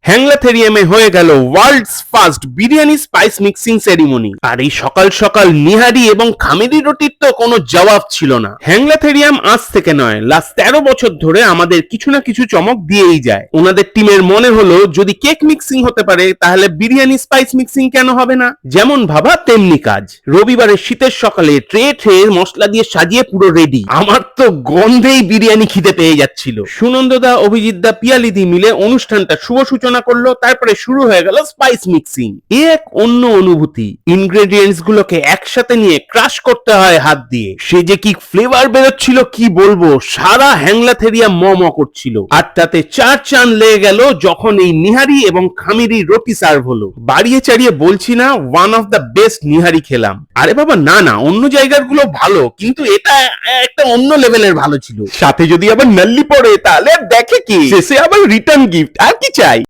হ্যাংলাথেরিয়ামে হয়ে গেল world's first biryani spice mixing ceremony. আর এই সকাল সকাল নিহারি এবং খামিরি রুটির তো কোনো জবাব ছিল না। হ্যাংলাথেরিয়াম আজ থেকে নয়, লাস্ট 13 বছর ধরে আমাদের কিছু না কিছু চমক দিয়েই যায়। ওনাদের টিমের মনে হলো যদি কেক মিক্সিং হতে পারে তাহলে বিরিয়ানি স্পাইস মিক্সিং কেন হবে না। যেমন ভাবা তেমনি কাজ। রবিবারের শীতের সকালে ট্রে ট্রে মশলা দিয়ে সাজিয়ে পুরো রেডি। আমার তো গন্ধেই বিরিয়ানি খিদে পেয়ে যাচ্ছিল। সুনন্দদা, অভিজিৎদা, পিয়ালিদি মিলে অনুষ্ঠানটা শুভ সূচনা করলো। তারপরে শুরু হয়ে গেল স্পাইস মিক্সিং। এক অন্য অনুভূতি। ইনগ্রেডিয়েন্টস গুলোকে একসাথে নিয়ে ক্রাশ করতে হয় হাত দিয়ে। সে যে কি ফ্লেভার বেরোচ্ছিল কি বলবো, সারা হ্যাংলাথেরিয়া ম করছিল। আর তাতে চার চান লেগে গেল যখন এই নিহারি এবং খামিরি রুটি সার্ভ হলো। বাড়িয়ে চাড়িয়ে বলছি না one of the best nihari খেলাম। আরে বাবা না না, অন্য জায়গার গুলো ভালো, কিন্তু এটা একটা অন্য লেভেলের ভালো ছিল। সাথে যদি আবার নাল্লি পড়ে তাহলে দেখে কি, শেষে আবার রিটার্ন গিফট, আর কি চাই।